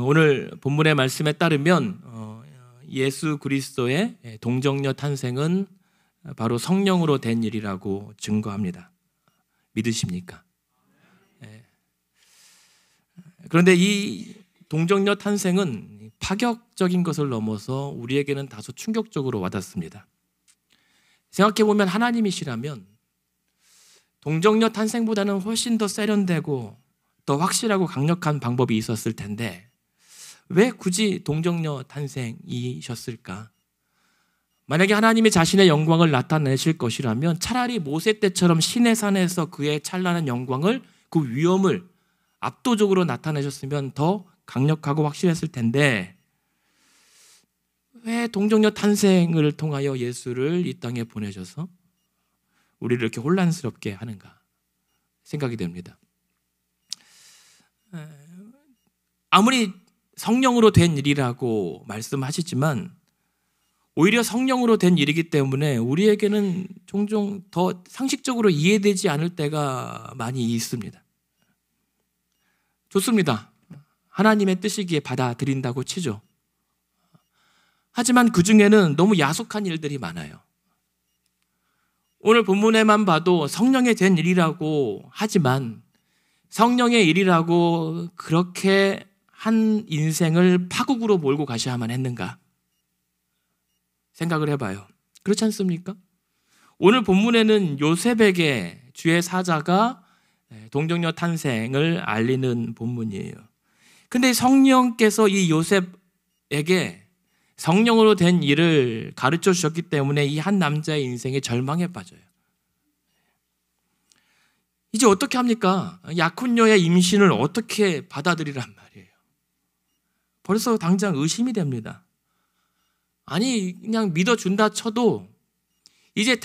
오늘 본문의 말씀에 따르면 예수 그리스도의 동정녀 탄생은 바로 성령으로 된 일이라고 증거합니다. 믿으십니까? 그런데 이 동정녀 탄생은 파격적인 것을 넘어서 우리에게는 다소 충격적으로 와닿습니다. 생각해보면 하나님이시라면 동정녀 탄생보다는 훨씬 더 세련되고 더 확실하고 강력한 방법이 있었을 텐데 왜 굳이 동정녀 탄생이셨을까? 만약에 하나님이 자신의 영광을 나타내실 것이라면 차라리 모세 때처럼 시내산에서 그의 찬란한 영광을, 그 위엄을 압도적으로 나타내셨으면 더 강력하고 확실했을 텐데 왜 동정녀 탄생을 통하여 예수를 이 땅에 보내셔서 우리를 이렇게 혼란스럽게 하는가 생각이 됩니다. 아무리 성령으로 된 일이라고 말씀하시지만 오히려 성령으로 된 일이기 때문에 우리에게는 종종 더 상식적으로 이해되지 않을 때가 많이 있습니다. 좋습니다. 하나님의 뜻이기에 받아들인다고 치죠. 하지만 그 중에는 너무 야속한 일들이 많아요. 오늘 본문에만 봐도 성령에 된 일이라고 하지만 성령의 일이라고 그렇게 한 인생을 파국으로 몰고 가셔야만 했는가 생각을 해봐요. 그렇지 않습니까? 오늘 본문에는 요셉에게 주의 사자가 동정녀 탄생을 알리는 본문이에요. 근데 성령께서 이 요셉에게 성령으로 된 일을 가르쳐 주셨기 때문에 이 한 남자의 인생에 절망에 빠져요. 이제 어떻게 합니까? 약혼녀의 임신을 어떻게 받아들이란 말이에요. 벌써 당장 의심이 됩니다. 아니 그냥 믿어준다 쳐도 이제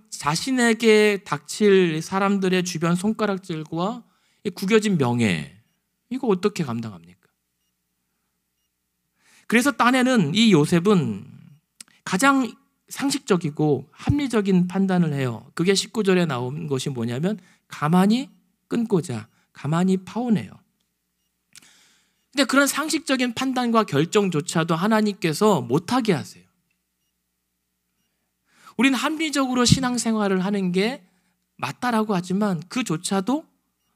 자신에게 닥칠 사람들의 주변 손가락질과 구겨진 명예, 이거 어떻게 감당합니까? 그래서 딴에는 이 요셉은 가장 상식적이고 합리적인 판단을 해요. 그게 19절에 나온 것이 뭐냐면 가만히 끊고자, 가만히 파오네요. 근데 그런 상식적인 판단과 결정조차도 하나님께서 못하게 하세요. 우리는 합리적으로 신앙생활을 하는 게 맞다라고 하지만 그조차도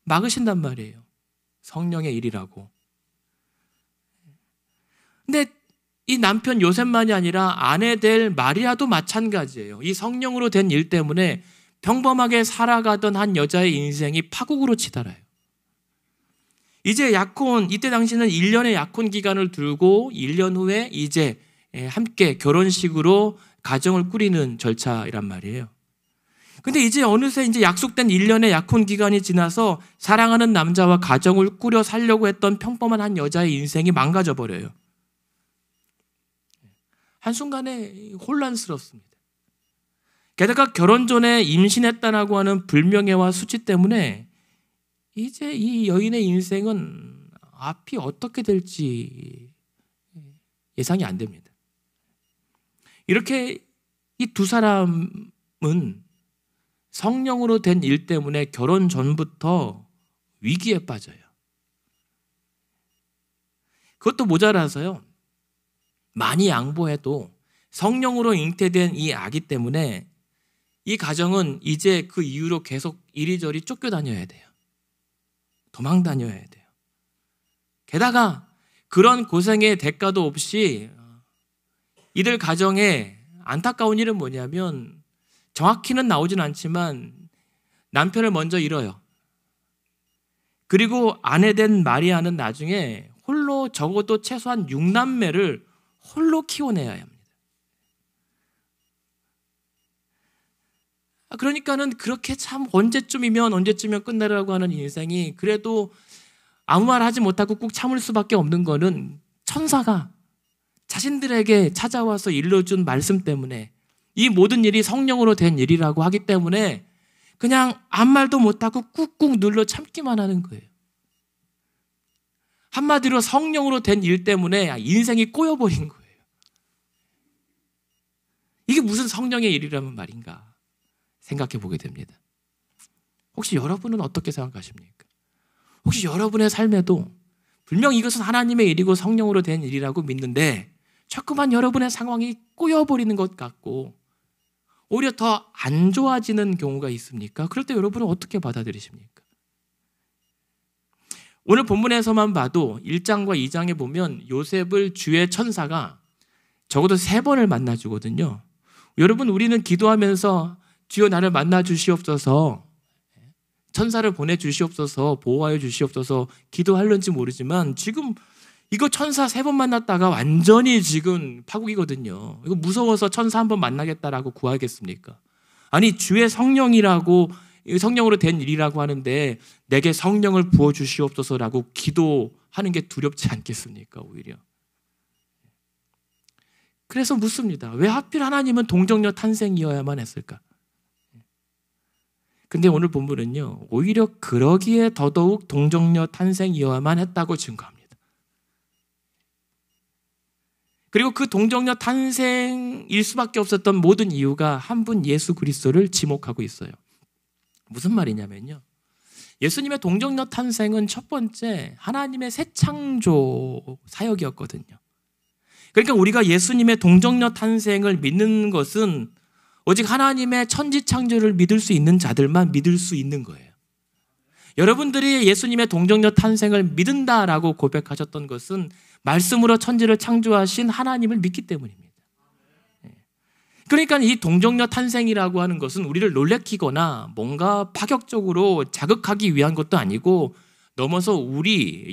막으신단 말이에요. 성령의 일이라고. 근데 이 남편 요셉만이 아니라 아내 될 마리아도 마찬가지예요. 이 성령으로 된 일 때문에 평범하게 살아가던 한 여자의 인생이 파국으로 치달아요. 이제 이때 당시는 1년의 약혼 기간을 두고 1년 후에 이제 함께 결혼식으로 가정을 꾸리는 절차이란 말이에요. 근데 이제 어느새 이제 약속된 1년의 약혼 기간이 지나서 사랑하는 남자와 가정을 꾸려 살려고 했던 평범한 한 여자의 인생이 망가져 버려요. 한순간에 혼란스럽습니다. 게다가 결혼 전에 임신했다라고 하는 불명예와 수치 때문에 이제 이 여인의 인생은 앞이 어떻게 될지 예상이 안 됩니다. 이렇게 이 두 사람은 성령으로 된 일 때문에 결혼 전부터 위기에 빠져요. 그것도 모자라서요. 많이 양보해도 성령으로 잉태된 이 아기 때문에 이 가정은 이제 그 이후로 계속 이리저리 쫓겨다녀야 돼요. 도망 다녀야 돼요. 게다가 그런 고생의 대가도 없이 이들 가정에 안타까운 일은 뭐냐면 정확히는 나오진 않지만 남편을 먼저 잃어요. 그리고 아내 된 마리아는 나중에 홀로 적어도 최소한 6남매를 홀로 키워내야 합니다. 그러니까는 그렇게 참 언제쯤이면 끝내라고 하는 인생이 그래도 아무 말 하지 못하고 꾹 참을 수밖에 없는 거는 천사가 자신들에게 찾아와서 일러준 말씀 때문에 이 모든 일이 성령으로 된 일이라고 하기 때문에 그냥 아무 말도 못하고 꾹꾹 눌러 참기만 하는 거예요. 한마디로 성령으로 된 일 때문에 인생이 꼬여버린 거예요. 이게 무슨 성령의 일이라는 말인가 생각해 보게 됩니다. 혹시 여러분은 어떻게 생각하십니까? 혹시 여러분의 삶에도 분명 이것은 하나님의 일이고 성령으로 된 일이라고 믿는데 자꾸만 여러분의 상황이 꼬여버리는 것 같고 오히려 더 안 좋아지는 경우가 있습니까? 그럴 때 여러분은 어떻게 받아들이십니까? 오늘 본문에서만 봐도 1장과 2장에 보면 요셉을 주의 천사가 적어도 3번을 만나주거든요. 여러분, 우리는 기도하면서 주여 나를 만나 주시옵소서, 천사를 보내주시옵소서, 보호하여 주시옵소서 기도할는지 모르지만 지금 이거 천사 3번 만났다가 완전히 지금 파국이거든요. 이거 무서워서 천사 1번 만나겠다라고 구하겠습니까? 아니, 주의 성령이라고, 성령으로 된 일이라고 하는데 내게 성령을 부어주시옵소서라고 기도하는 게 두렵지 않겠습니까? 오히려. 그래서 묻습니다. 왜 하필 하나님은 동정녀 탄생이어야만 했을까? 근데 오늘 본문은요, 오히려 그러기에 더더욱 동정녀 탄생이어야만 했다고 증거합니다. 그리고 그 동정녀 탄생일 수밖에 없었던 모든 이유가 한 분 예수 그리스도를 지목하고 있어요. 무슨 말이냐면요, 예수님의 동정녀 탄생은 첫 번째 하나님의 새 창조 사역이었거든요. 그러니까 우리가 예수님의 동정녀 탄생을 믿는 것은 오직 하나님의 천지 창조를 믿을 수 있는 자들만 믿을 수 있는 거예요. 여러분들이 예수님의 동정녀 탄생을 믿는다라고 고백하셨던 것은 말씀으로 천지를 창조하신 하나님을 믿기 때문입니다. 그러니까 이 동정녀 탄생이라고 하는 것은 우리를 놀래키거나 뭔가 파격적으로 자극하기 위한 것도 아니고 넘어서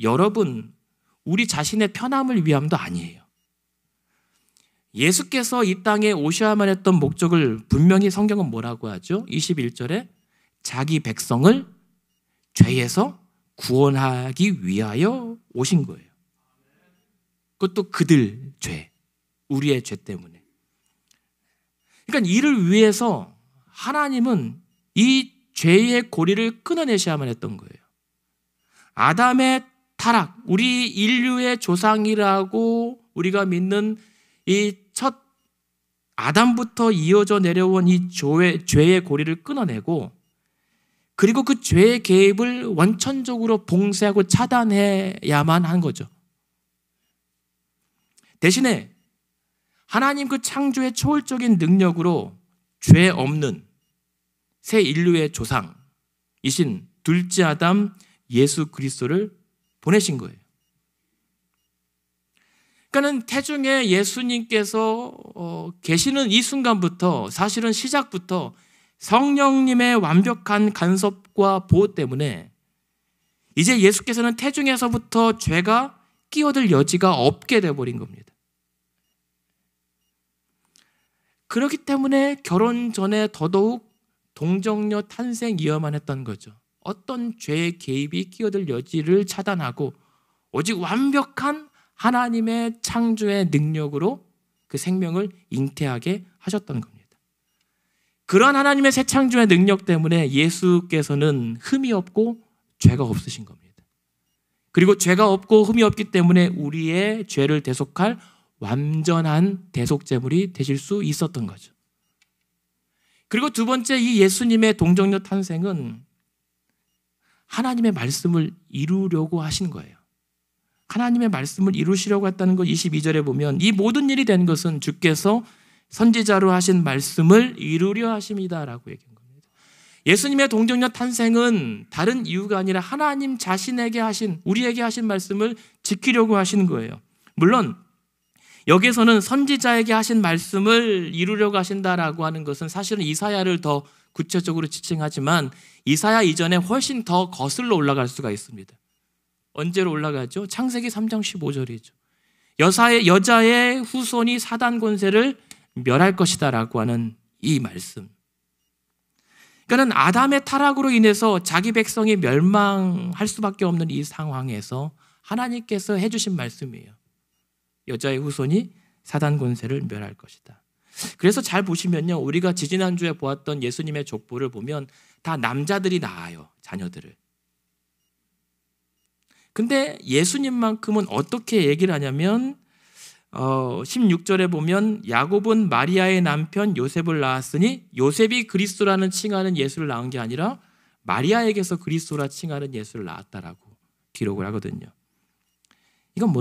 여러분, 우리 자신의 편함을 위함도 아니에요. 예수께서 이 땅에 오셔야만 했던 목적을 분명히 성경은 뭐라고 하죠? 21절에 자기 백성을 죄에서 구원하기 위하여 오신 거예요. 그것도 그들 죄, 우리의 죄 때문에. 그러니까 이를 위해서 하나님은 이 죄의 고리를 끊어내셔야만 했던 거예요. 아담의 타락, 우리 인류의 조상이라고 우리가 믿는 이 첫 아담부터 이어져 내려온 이 죄의 고리를 끊어내고, 그리고 그 죄의 개입을 원천적으로 봉쇄하고 차단해야만 한 거죠. 대신에 하나님 그 창조의 초월적인 능력으로 죄 없는 새 인류의 조상이신 둘째 아담 예수 그리스도를 보내신 거예요. 그러니까 태중에 예수님께서 계시는 이 순간부터, 사실은 시작부터 성령님의 완벽한 간섭과 보호 때문에 이제 예수께서는 태중에서부터 죄가 끼어들 여지가 없게 되어버린 겁니다. 그렇기 때문에 결혼 전에 더더욱 동정녀 탄생이어야만 했던 거죠. 어떤 죄의 개입이 끼어들 여지를 차단하고 오직 완벽한 하나님의 창조의 능력으로 그 생명을 잉태하게 하셨던 겁니다. 그러한 하나님의 새 창조의 능력 때문에 예수께서는 흠이 없고 죄가 없으신 겁니다. 그리고 죄가 없고 흠이 없기 때문에 우리의 죄를 대속할 완전한 대속제물이 되실 수 있었던 거죠. 그리고 두 번째, 이 예수님의 동정녀 탄생은 하나님의 말씀을 이루려고 하신 거예요. 하나님의 말씀을 이루시려고 했다는 것 22절에 보면 이 모든 일이 된 것은 주께서 선지자로 하신 말씀을 이루려 하심이다라고 얘기한 겁니다. 예수님의 동정녀 탄생은 다른 이유가 아니라 하나님 자신에게 하신, 우리에게 하신 말씀을 지키려고 하시는 거예요. 물론 여기에서는 선지자에게 하신 말씀을 이루려고 하신다라고 하는 것은 사실은 이사야를 더 구체적으로 지칭하지만 이사야 이전에 훨씬 더 거슬러 올라갈 수가 있습니다. 언제로 올라가죠? 창세기 3장 15절이죠. 여자의 후손이 사단 권세를 멸할 것이다 라고 하는 이 말씀. 그러니까 아담의 타락으로 인해서 자기 백성이 멸망할 수밖에 없는 이 상황에서 하나님께서 해주신 말씀이에요. 여자의 후손이 사단 권세를 멸할 것이다. 그래서 잘 보시면요, 우리가 지지난주에 보았던 예수님의 족보를 보면 다 남자들이 낳아요, 자녀들을. 근데 예수님만큼은 어떻게 얘기를 하냐면 16절에 보면 야곱은 마리아의 남편 요셉을 낳았으니 요셉이 그리스도라는 칭하는 예수를 낳은 게 아니라 마리아에게서 그리스도라 칭하는 예수를 낳았다라고 기록을 하거든요. 이건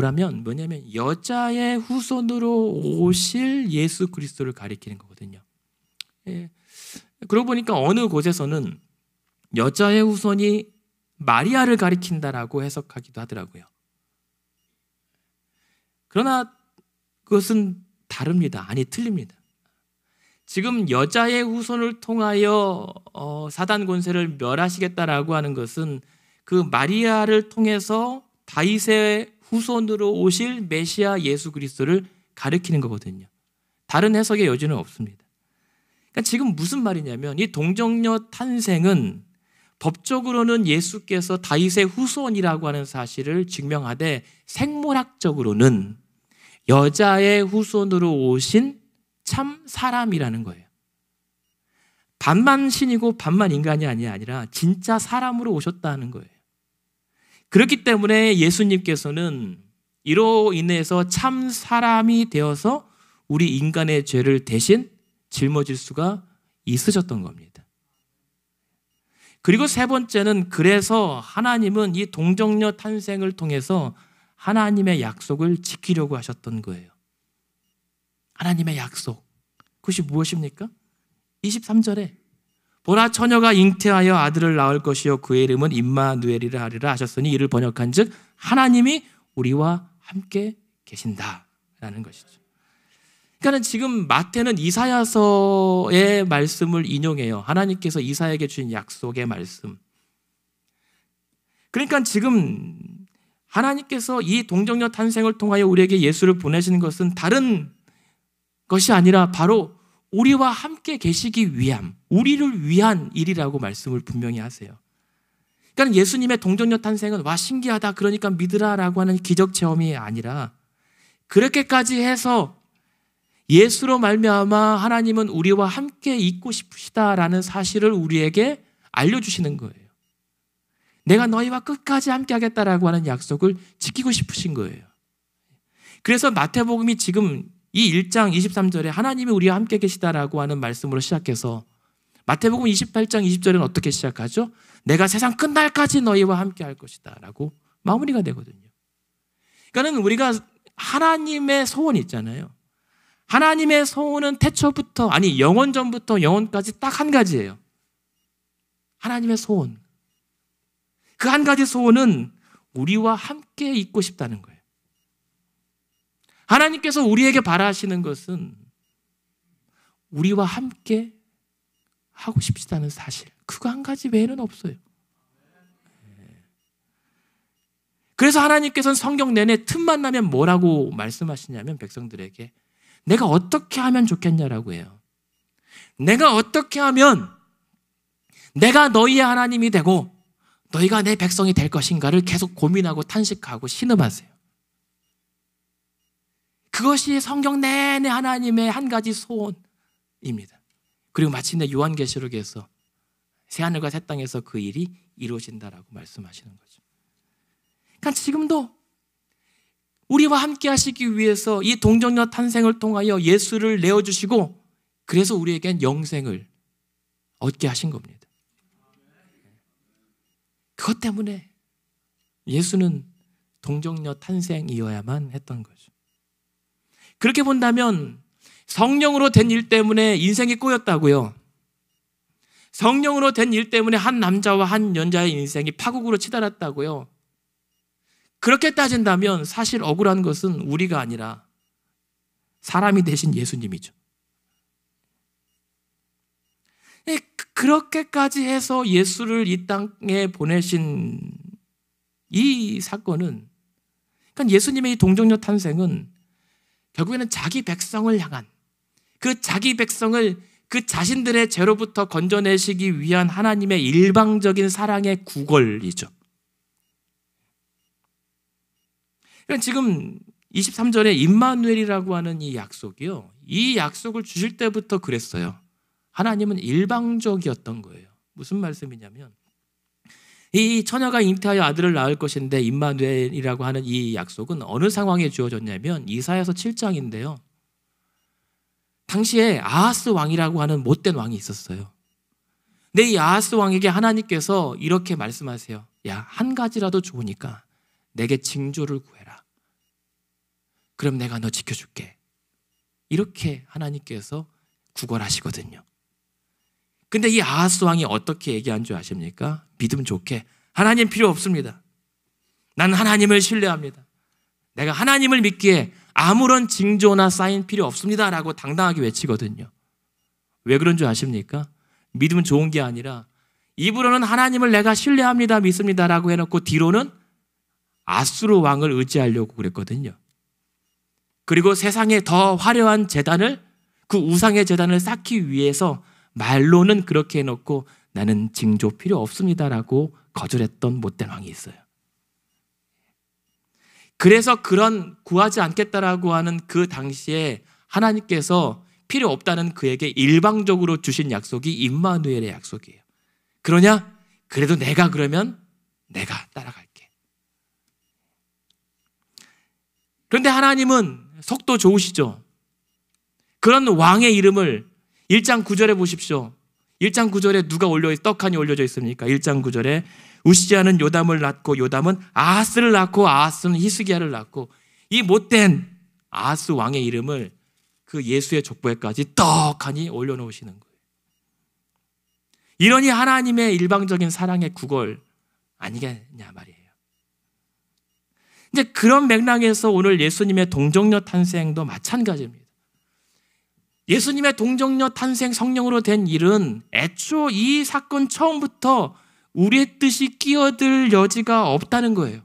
뭐냐면 여자의 후손으로 오실 예수 그리스도를 가리키는 거거든요. 예. 그러고 보니까 어느 곳에서는 여자의 후손이 마리아를 가리킨다라고 해석하기도 하더라고요. 그러나 그것은 다릅니다. 아니, 틀립니다. 지금 여자의 후손을 통하여 사단 권세를 멸하시겠다라고 하는 것은 그 마리아를 통해서 다윗의 후손으로 오실 메시아 예수 그리스도를 가리키는 거거든요. 다른 해석의 여지는 없습니다. 그러니까 지금 무슨 말이냐면 이 동정녀 탄생은 법적으로는 예수께서 다윗의 후손이라고 하는 사실을 증명하되 생물학적으로는 여자의 후손으로 오신 참 사람이라는 거예요. 반만 신이고 반만 인간이 아니라 진짜 사람으로 오셨다는 거예요. 그렇기 때문에 예수님께서는 이로 인해서 참 사람이 되어서 우리 인간의 죄를 대신 짊어질 수가 있으셨던 겁니다. 그리고 세 번째는 그래서 하나님은 이 동정녀 탄생을 통해서 하나님의 약속을 지키려고 하셨던 거예요. 하나님의 약속. 그것이 무엇입니까? 23절에 보라 처녀가 잉태하여 아들을 낳을 것이요 그의 이름은 임마누엘이라 하리라 하셨으니 이를 번역한즉 하나님이 우리와 함께 계신다라는 것이죠. 그러니까 지금 마태는 이사야서의 말씀을 인용해요. 하나님께서 이사야에게 주신 약속의 말씀. 그러니까 지금 하나님께서 이 동정녀 탄생을 통하여 우리에게 예수를 보내시는 것은 다른 것이 아니라 바로 우리와 함께 계시기 위함, 우리를 위한 일이라고 말씀을 분명히 하세요. 그러니까 예수님의 동정녀 탄생은 와 신기하다 그러니까 믿으라라고 하는 기적 체험이 아니라 그렇게까지 해서 예수로 말미암아 하나님은 우리와 함께 있고 싶으시다라는 사실을 우리에게 알려주시는 거예요. 내가 너희와 끝까지 함께 하겠다라고 하는 약속을 지키고 싶으신 거예요. 그래서 마태복음이 지금 이 1장 23절에 하나님이 우리와 함께 계시다라고 하는 말씀으로 시작해서 마태복음 28장 20절에는 어떻게 시작하죠? 내가 세상 끝날까지 너희와 함께 할 것이다 라고 마무리가 되거든요. 그러니까 우리가 하나님의 소원이 있잖아요. 하나님의 소원은 태초부터 아니 영원전부터 영원까지 딱 한 가지예요. 하나님의 소원. 그 한 가지 소원은 우리와 함께 있고 싶다는 거예요. 하나님께서 우리에게 바라시는 것은 우리와 함께 하고 싶시다는 사실. 그거 한 가지 외에는 없어요. 그래서 하나님께서는 성경 내내 틈만 나면 뭐라고 말씀하시냐면 백성들에게 내가 어떻게 하면 좋겠냐라고 해요. 내가 어떻게 하면 내가 너희의 하나님이 되고 너희가 내 백성이 될 것인가를 계속 고민하고 탄식하고 신음하세요. 그것이 성경 내내 하나님의 한 가지 소원입니다. 그리고 마침내 요한계시록에서 새하늘과 새 땅에서 그 일이 이루어진다라고 말씀하시는 거죠. 그러니까 지금도 우리와 함께 하시기 위해서 이 동정녀 탄생을 통하여 예수를 내어주시고 그래서 우리에겐 영생을 얻게 하신 겁니다. 그것 때문에 예수는 동정녀 탄생이어야만 했던 거죠. 그렇게 본다면 성령으로 된 일 때문에 인생이 꼬였다고요. 성령으로 된 일 때문에 한 남자와 한 여자의 인생이 파국으로 치달았다고요. 그렇게 따진다면 사실 억울한 것은 우리가 아니라 사람이 되신 예수님이죠. 그렇게까지 해서 예수를 이 땅에 보내신 이 사건은 그러니까 예수님의 이 동정녀 탄생은 결국에는 자기 백성을 향한 그 자기 백성을 그 자신들의 죄로부터 건져내시기 위한 하나님의 일방적인 사랑의 구걸이죠. 그러니까 지금 23절에 임마누엘이라고 하는 이 약속이요. 이 약속을 주실 때부터 그랬어요. 하나님은 일방적이었던 거예요. 무슨 말씀이냐면 이 처녀가 잉태하여 아들을 낳을 것인데 임마누엘이라고 하는 이 약속은 어느 상황에 주어졌냐면 이사야서 7장인데요. 당시에 아하스 왕이라고 하는 못된 왕이 있었어요. 근데 이 아하스 왕에게 하나님께서 이렇게 말씀하세요. 야, 한 가지라도 좋으니까 내게 징조를 구해라. 그럼 내가 너 지켜줄게. 이렇게 하나님께서 구걸하시거든요. 근데 이 아하스 왕이 어떻게 얘기한 줄 아십니까? 믿음 좋게 하나님 필요 없습니다. 난 하나님을 신뢰합니다. 내가 하나님을 믿기에 아무런 징조나 사인 필요 없습니다 라고 당당하게 외치거든요. 왜 그런 줄 아십니까? 믿음 좋은 게 아니라 입으로는 하나님을 내가 신뢰합니다, 믿습니다 라고 해놓고 뒤로는 아수르 왕을 의지하려고 그랬거든요. 그리고 세상에 더 화려한 제단을, 그 우상의 제단을 쌓기 위해서 말로는 그렇게 해놓고 나는 징조 필요 없습니다 라고 거절했던 못된 왕이 있어요. 그래서 그런 구하지 않겠다라고 하는 그 당시에 하나님께서 필요 없다는 그에게 일방적으로 주신 약속이 임마누엘의 약속이에요. 그러냐? 그래도 내가 그러면 내가 따라갈게. 그런데 하나님은 속도 좋으시죠. 그런 왕의 이름을 1장 9절에 보십시오. 1장 9절에 누가 떡하니 올려져 있습니까? 1장 9절에 우시아는 요담을 낳고 요담은 아하스를 낳고 아하스는 히스기야를 낳고 이 못된 아하스 왕의 이름을 그 예수의 족보에까지 떡하니 올려놓으시는 거예요. 이러니 하나님의 일방적인 사랑의 구걸 아니겠냐 말이에요. 이제 그런 맥락에서 오늘 예수님의 동정녀 탄생도 마찬가지입니다. 예수님의 동정녀 탄생 성령으로 된 일은 애초 이 사건 처음부터 우리의 뜻이 끼어들 여지가 없다는 거예요.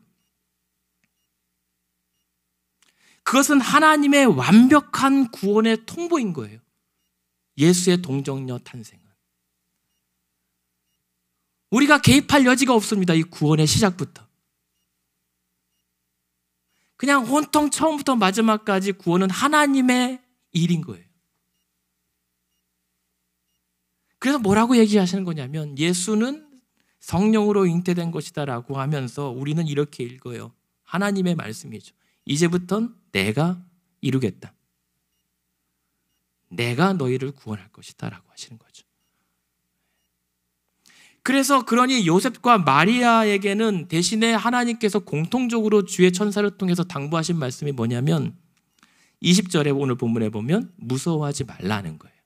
그것은 하나님의 완벽한 구원의 통보인 거예요. 예수의 동정녀 탄생은. 우리가 개입할 여지가 없습니다. 이 구원의 시작부터. 그냥 온통 처음부터 마지막까지 구원은 하나님의 일인 거예요. 그래서 뭐라고 얘기하시는 거냐면 예수는 성령으로 잉태된 것이다라고 하면서 우리는 이렇게 읽어요. 하나님의 말씀이죠. 이제부턴 내가 이루겠다. 내가 너희를 구원할 것이다 라고 하시는 거죠. 그래서 그러니 요셉과 마리아에게는 대신에 하나님께서 공통적으로 주의 천사를 통해서 당부하신 말씀이 뭐냐면 20절에 오늘 본문에 보면 무서워하지 말라는 거예요.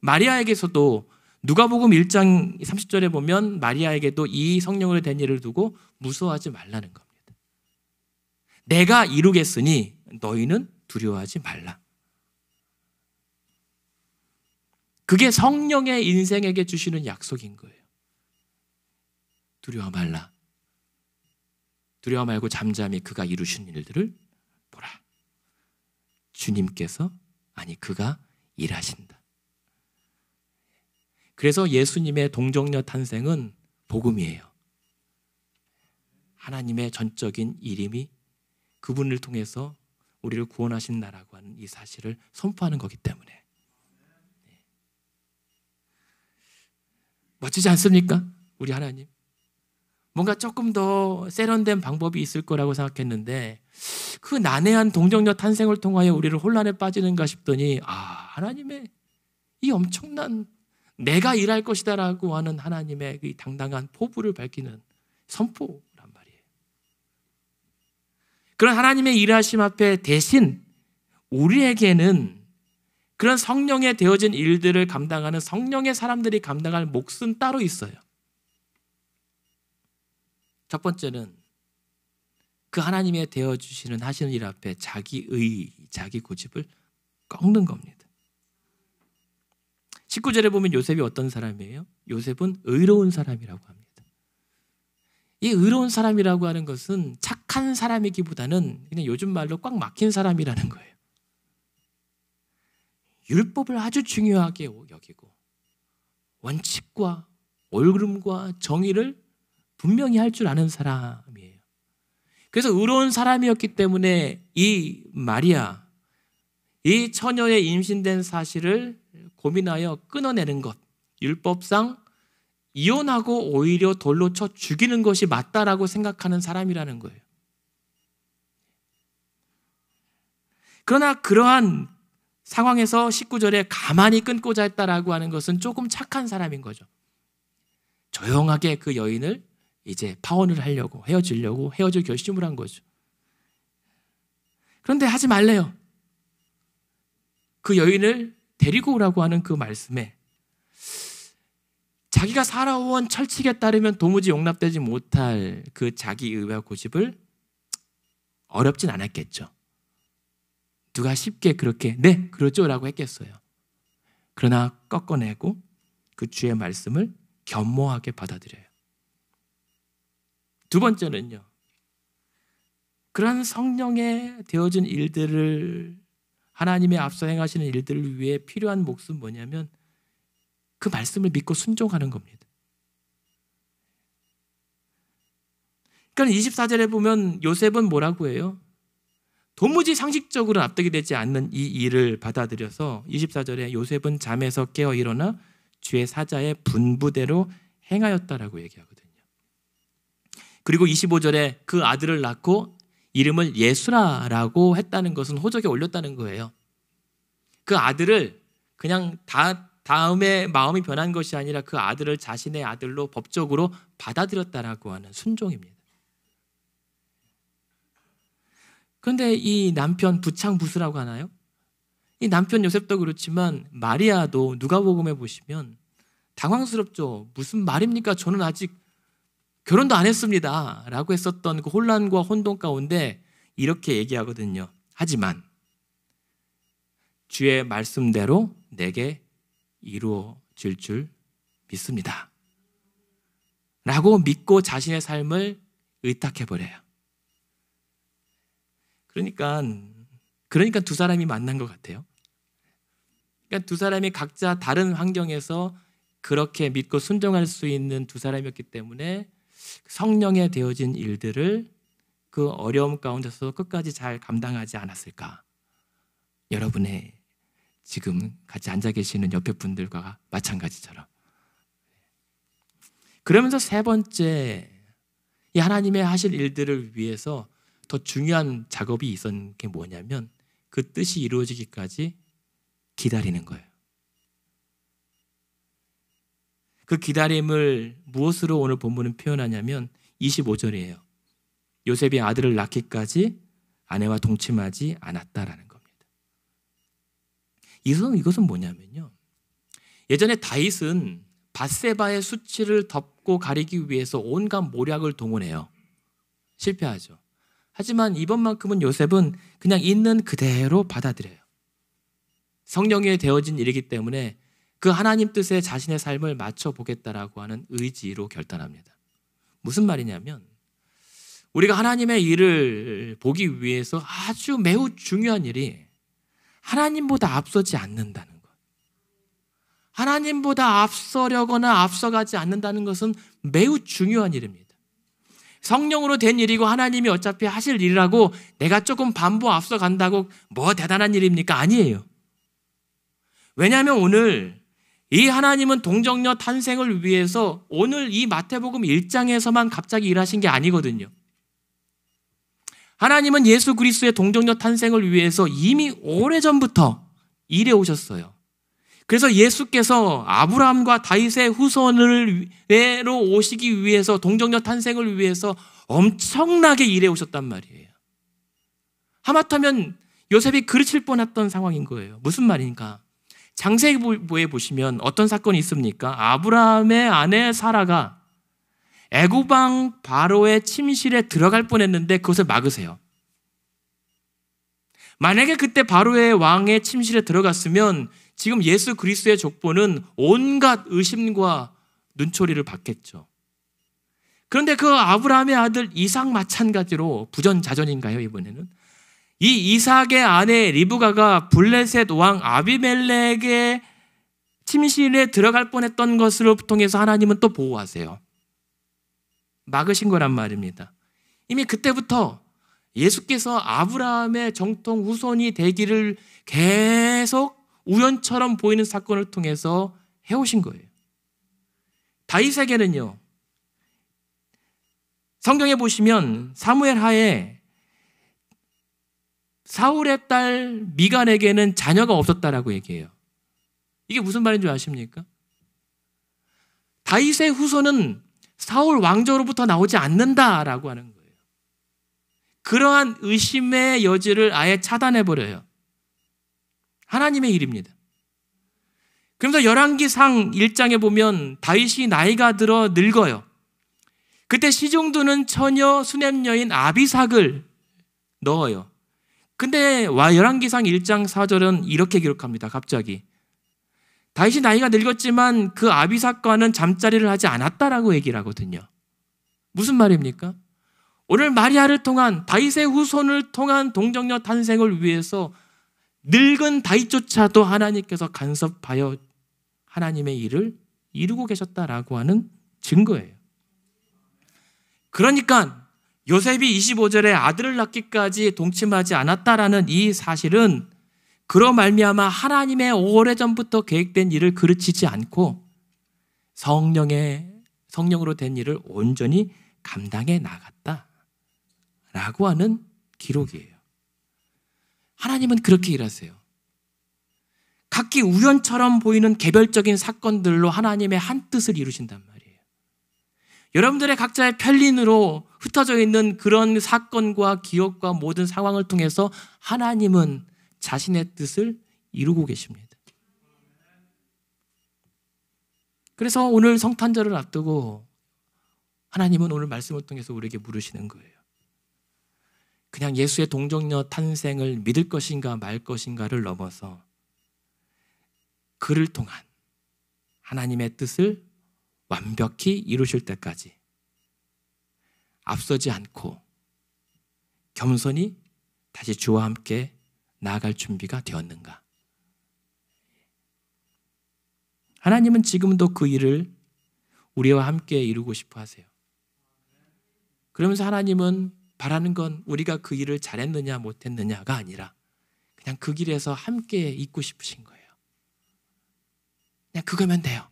마리아에게서도 누가복음 1장 30절에 보면 마리아에게도 이 성령으로 된 일을 두고 무서워하지 말라는 겁니다. 내가 이루겠으니 너희는 두려워하지 말라. 그게 성령의 인생에게 주시는 약속인 거예요. 두려워 말라. 두려워 말고 잠잠히 그가 이루신 일들을 보라. 주님께서, 아니 그가 일하신다. 그래서 예수님의 동정녀 탄생은 복음이에요. 하나님의 전적인 이름이 그분을 통해서 우리를 구원하신다라고 하는 이 사실을 선포하는 거기 때문에. 멋지지 않습니까? 우리 하나님. 뭔가 조금 더 세련된 방법이 있을 거라고 생각했는데 그 난해한 동정녀 탄생을 통하여 우리를 혼란에 빠지는가 싶더니 하나님의 이 엄청난 내가 일할 것이다 라고 하는 하나님의 이 당당한 포부를 밝히는 선포란 말이에요. 그런 하나님의 일하심 앞에 대신 우리에게는 그런 성령에 되어진 일들을 감당하는 성령의 사람들이 감당할 몫은 따로 있어요. 첫 번째는 그 하나님의 되어주시는 하시는 일 앞에 자기 고집을 꺾는 겁니다. 19절에 보면 요셉이 어떤 사람이에요? 요셉은 의로운 사람이라고 합니다. 이 의로운 사람이라고 하는 것은 착한 사람이기보다는 그냥 요즘 말로 꽉 막힌 사람이라는 거예요. 율법을 아주 중요하게 여기고 원칙과 옳음과 정의를 분명히 할 줄 아는 사람이에요. 그래서 의로운 사람이었기 때문에 이 마리아, 이 처녀의 임신된 사실을 고민하여 끊어내는 것, 율법상 이혼하고 오히려 돌로 쳐 죽이는 것이 맞다라고 생각하는 사람이라는 거예요. 그러나 그러한 상황에서 19절에 가만히 끊고자 했다라고 하는 것은 조금 착한 사람인 거죠. 조용하게 그 여인을 이제 파혼을 하려고 헤어질 결심을 한 거죠. 그런데 하지 말래요. 그 여인을 데리고 오라고 하는 그 말씀에 자기가 살아온 철칙에 따르면 도무지 용납되지 못할 그 자기 의와 고집을 어렵진 않았겠죠. 누가 쉽게 그렇게 네 그러죠 라고 했겠어요. 그러나 꺾어내고 그 주의 말씀을 겸허하게 받아들여요. 두 번째는요, 그런 성령에 되어진 일들을, 하나님의 앞서 행하시는 일들을 위해 필요한 몫은 뭐냐면 그 말씀을 믿고 순종하는 겁니다. 그러니까 24절에 보면 요셉은 뭐라고 해요? 도무지 상식적으로 납득이 되지 않는 이 일을 받아들여서 24절에 요셉은 잠에서 깨어 일어나 주의 사자의 분부대로 행하였다라고 얘기하거든요. 그리고 25절에 그 아들을 낳고 이름을 예수라라고 했다는 것은 호적에 올렸다는 거예요. 그 아들을 그냥 다음에 마음이 변한 것이 아니라 그 아들을 자신의 아들로 법적으로 받아들였다라고 하는 순종입니다. 그런데 이 남편 부창부수라고 하나요? 이 남편 요셉도 그렇지만 마리아도 누가복음에 보시면 당황스럽죠. 무슨 말입니까? 저는 아직 결혼도 안 했습니다 라고 했었던 그 혼란과 혼돈 가운데 이렇게 얘기하거든요. 하지만 주의 말씀대로 내게 이루어질 줄 믿습니다 라고 믿고 자신의 삶을 의탁해버려요. 그러니까 두 사람이 만난 것 같아요. 그러니까 두 사람이 각자 다른 환경에서 그렇게 믿고 순종할 수 있는 두 사람이었기 때문에 성령에 되어진 일들을 그 어려움 가운데서 끝까지 잘 감당하지 않았을까. 여러분의 지금 같이 앉아 계시는 옆에 분들과 마찬가지처럼. 그러면서 세 번째, 이 하나님의 하실 일들을 위해서 더 중요한 작업이 있었던 게 뭐냐면 그 뜻이 이루어지기까지 기다리는 거예요. 그 기다림을 무엇으로 오늘 본문은 표현하냐면 25절이에요. 요셉이 아들을 낳기까지 아내와 동침하지 않았다라는 겁니다. 이것은 뭐냐면요, 예전에 다윗은 밧세바의 수치를 덮고 가리기 위해서 온갖 모략을 동원해요. 실패하죠. 하지만 이번만큼은 요셉은 그냥 있는 그대로 받아들여요. 성령에 되어진 일이기 때문에 그 하나님 뜻에 자신의 삶을 맞춰보겠다라고 하는 의지로 결단합니다. 무슨 말이냐면 우리가 하나님의 일을 보기 위해서 아주 매우 중요한 일이 하나님보다 앞서지 않는다는 것. 하나님보다 앞서려거나 앞서가지 않는다는 것은 매우 중요한 일입니다. 성령으로 된 일이고 하나님이 어차피 하실 일이라고 내가 조금 반보 앞서간다고 뭐 대단한 일입니까? 아니에요. 왜냐하면 오늘 이 하나님은 동정녀 탄생을 위해서 오늘 이 마태복음 1장에서만 갑자기 일하신 게 아니거든요. 하나님은 예수 그리스도의 동정녀 탄생을 위해서 이미 오래전부터 일해 오셨어요. 그래서 예수께서 아브라함과 다윗의 후손으로 오시기 위해서 동정녀 탄생을 위해서 엄청나게 일해 오셨단 말이에요. 하마터면 요셉이 그르칠 뻔했던 상황인 거예요. 무슨 말입니까? 창세기에 보시면 어떤 사건이 있습니까? 아브라함의 아내 사라가 애굽 왕 바로의 침실에 들어갈 뻔했는데 그것을 막으세요. 만약에 그때 바로의 왕의 침실에 들어갔으면 지금 예수 그리스도의 족보는 온갖 의심과 눈초리를 받겠죠. 그런데 그 아브라함의 아들 이삭 마찬가지로 부전자전인가요, 이번에는? 이 이삭의 아내 리브가가 블레셋 왕 아비멜렉의 침실에 들어갈 뻔했던 것을 통해서 하나님은 또 보호하세요. 막으신 거란 말입니다. 이미 그때부터 예수께서 아브라함의 정통 후손이 되기를 계속 우연처럼 보이는 사건을 통해서 해오신 거예요. 다윗에게는요, 성경에 보시면 사무엘 하에 사울의 딸 미갈에게는 자녀가 없었다라고 얘기해요. 이게 무슨 말인 줄 아십니까? 다윗의 후손은 사울 왕조로부터 나오지 않는다라고 하는 거예요. 그러한 의심의 여지를 아예 차단해버려요. 하나님의 일입니다. 그러면서 열왕기상 1장에 보면 다윗이 나이가 들어 늙어요. 그때 시중두는 처녀 수냄 여인 아비삭을 넣어요. 근데 열왕기상 1장 4절은 이렇게 기록합니다. 갑자기 다윗이 나이가 늙었지만 그 아비삭과는 잠자리를 하지 않았다라고 얘기를 하거든요. 무슨 말입니까? 오늘 마리아를 통한 다윗의 후손을 통한 동정녀 탄생을 위해서 늙은 다윗조차도 하나님께서 간섭하여 하나님의 일을 이루고 계셨다라고 하는 증거예요. 그러니까 요셉이 25절에 아들을 낳기까지 동침하지 않았다라는 이 사실은 그로 말미암아 하나님의 오래전부터 계획된 일을 그르치지 않고 성령으로 된 일을 온전히 감당해 나갔다라고 하는 기록이에요. 하나님은 그렇게 일하세요. 각기 우연처럼 보이는 개별적인 사건들로 하나님의 한 뜻을 이루신단 말이에요. 여러분들의 각자의 편린으로 흩어져 있는 그런 사건과 기억과 모든 상황을 통해서 하나님은 자신의 뜻을 이루고 계십니다. 그래서 오늘 성탄절을 앞두고 하나님은 오늘 말씀을 통해서 우리에게 물으시는 거예요. 그냥 예수의 동정녀 탄생을 믿을 것인가 말 것인가를 넘어서 그를 통한 하나님의 뜻을 완벽히 이루실 때까지 앞서지 않고 겸손히 다시 주와 함께 나아갈 준비가 되었는가? 하나님은 지금도 그 일을 우리와 함께 이루고 싶어 하세요. 그러면서 하나님은 바라는 건 우리가 그 일을 잘했느냐 못했느냐가 아니라 그냥 그 길에서 함께 있고 싶으신 거예요. 그냥 그거면 돼요.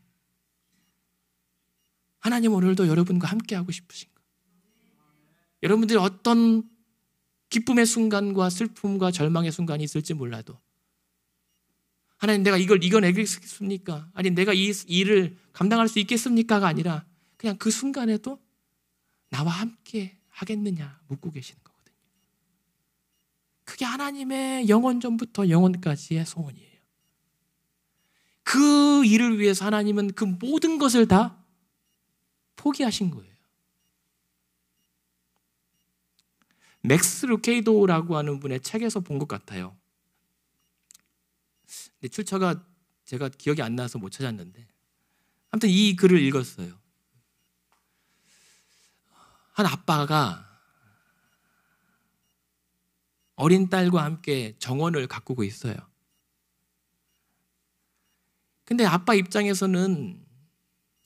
하나님 오늘도 여러분과 함께 하고 싶으신 거예요. 여러분들이 어떤 기쁨의 순간과 슬픔과 절망의 순간이 있을지 몰라도 하나님 내가 이걸 이겨내겠습니까? 아니 내가 이 일을 감당할 수 있겠습니까가 아니라 그냥 그 순간에도 나와 함께 하겠느냐 묻고 계시는 거거든요. 그게 하나님의 영원전부터 영원까지의 소원이에요. 그 일을 위해서 하나님은 그 모든 것을 다 포기하신 거예요. 맥스 루케이도라고 하는 분의 책에서 본 것 같아요. 근데 출처가 제가 기억이 안 나서 못 찾았는데 아무튼 이 글을 읽었어요. 한 아빠가 어린 딸과 함께 정원을 가꾸고 있어요. 근데 아빠 입장에서는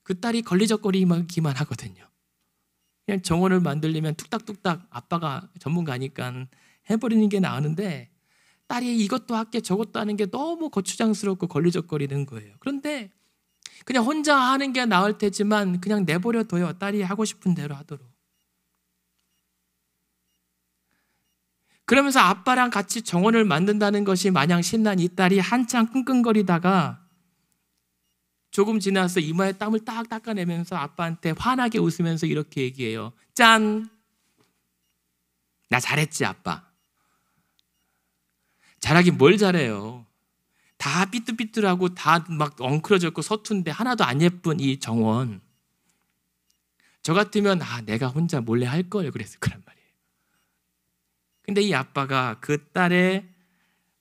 그 딸이 걸리적거리기만 하거든요. 그냥 정원을 만들려면 뚝딱뚝딱 아빠가 전문가니까 해버리는 게 나으는데 딸이 이것도 할게 저것도 하는 게 너무 거추장스럽고 걸리적거리는 거예요. 그런데 그냥 혼자 하는 게 나을 테지만 그냥 내버려둬요. 딸이 하고 싶은 대로 하도록. 그러면서 아빠랑 같이 정원을 만든다는 것이 마냥 신난 이 딸이 한창 끙끙거리다가 조금 지나서 이마에 땀을 딱 닦아내면서 아빠한테 환하게 웃으면서 이렇게 얘기해요. 짠! 나 잘했지 아빠. 잘하긴 뭘 잘해요. 다 삐뚤삐뚤하고 다 막 엉클어졌고 서툰데 하나도 안 예쁜 이 정원. 저 같으면 내가 혼자 몰래 할 걸 그랬을 거란 말이에요. 근데 이 아빠가 그 딸의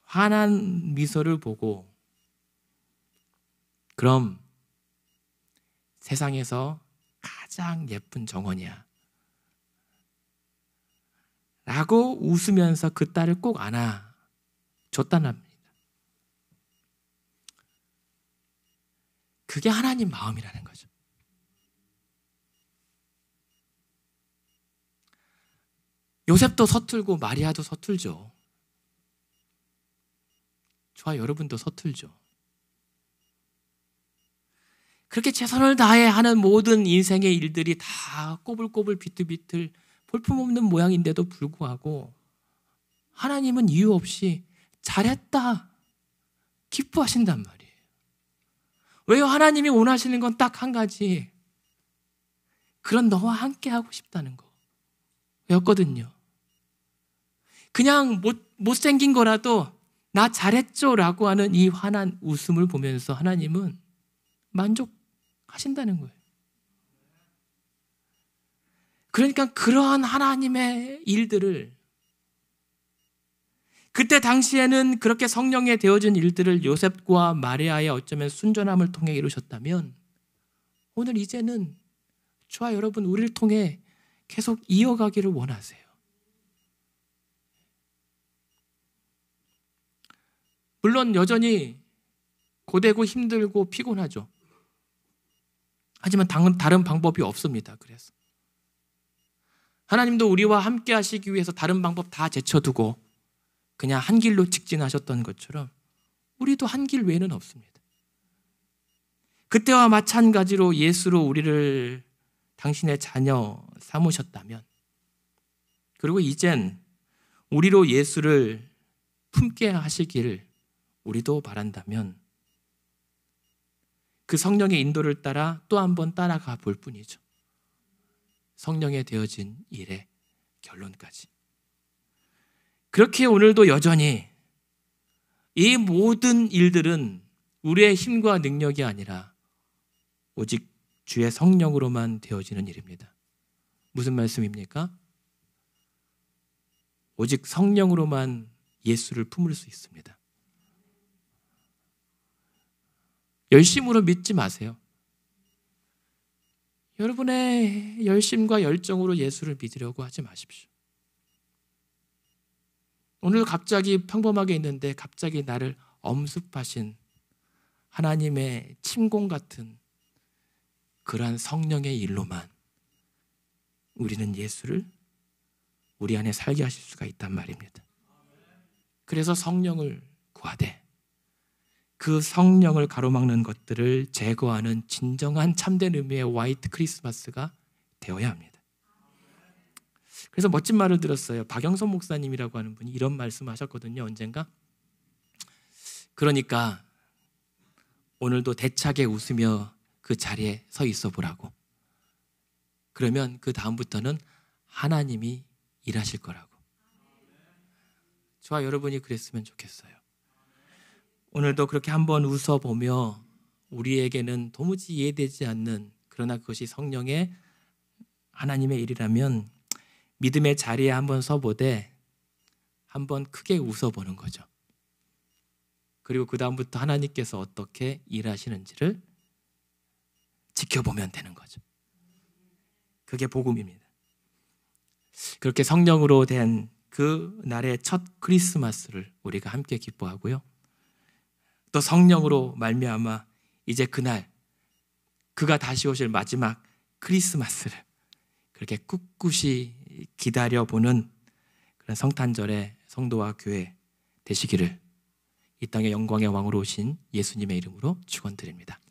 환한 미소를 보고 그럼 세상에서 가장 예쁜 정원이야 라고 웃으면서 그 딸을 꼭 안아줬다는 겁니다. 그게 하나님 마음이라는 거죠. 요셉도 서툴고 마리아도 서툴죠. 저와 여러분도 서툴죠. 그렇게 최선을 다해 하는 모든 인생의 일들이 다 꼬불꼬불 비틀비틀 볼품없는 모양인데도 불구하고 하나님은 이유 없이 잘했다 기뻐하신단 말이에요. 왜요? 하나님이 원하시는 건 딱 한 가지, 그런 너와 함께 하고 싶다는 거였거든요. 그냥 못생긴 거라도 나 잘했죠 라고 하는 이 환한 웃음을 보면서 하나님은 만족하신다는 거예요. 그러니까 그러한 하나님의 일들을, 그때 당시에는 그렇게 성령에 되어진 일들을 요셉과 마리아의 어쩌면 순전함을 통해 이루셨다면 오늘 이제는 저와 여러분 우리를 통해 계속 이어가기를 원하세요. 물론 여전히 고되고 힘들고 피곤하죠. 하지만 다른 방법이 없습니다. 그래서 하나님도 우리와 함께 하시기 위해서 다른 방법 다 제쳐두고 그냥 한 길로 직진하셨던 것처럼 우리도 한 길 외에는 없습니다. 그때와 마찬가지로 예수로 우리를 당신의 자녀 삼으셨다면, 그리고 이젠 우리로 예수를 품게 하시길 우리도 바란다면 그 성령의 인도를 따라 또 한 번 따라가 볼 뿐이죠. 성령에 되어진 일의 결론까지. 그렇게 오늘도 여전히 이 모든 일들은 우리의 힘과 능력이 아니라 오직 주의 성령으로만 되어지는 일입니다. 무슨 말씀입니까? 오직 성령으로만 예수를 품을 수 있습니다. 열심으로 믿지 마세요. 여러분의 열심과 열정으로 예수를 믿으려고 하지 마십시오. 오늘 갑자기 평범하게 있는데 갑자기 나를 엄습하신 하나님의 침공 같은 그러한 성령의 일로만 우리는 예수를 우리 안에 살게 하실 수가 있단 말입니다. 그래서 성령을 구하되 그 성령을 가로막는 것들을 제거하는 진정한 참된 의미의 화이트 크리스마스가 되어야 합니다. 그래서 멋진 말을 들었어요. 박영선 목사님이라고 하는 분이 이런 말씀하셨거든요. 언젠가. 그러니까 오늘도 대차게 웃으며 그 자리에 서 있어 보라고. 그러면 그 다음부터는 하나님이 일하실 거라고. 저와 여러분이 그랬으면 좋겠어요. 오늘도 그렇게 한번 웃어보며 우리에게는 도무지 이해되지 않는, 그러나 그것이 성령의 하나님의 일이라면 믿음의 자리에 한번 서보되 한번 크게 웃어보는 거죠. 그리고 그 다음부터 하나님께서 어떻게 일하시는지를 지켜보면 되는 거죠. 그게 복음입니다. 그렇게 성령으로 된 그 날의 첫 크리스마스를 우리가 함께 기뻐하고요. 또 성령으로 말미암아 이제 그날 그가 다시 오실 마지막 크리스마스를 그렇게 꿋꿋이 기다려보는 그런 성탄절의 성도와 교회 되시기를 이 땅의 영광의 왕으로 오신 예수님의 이름으로 축원드립니다.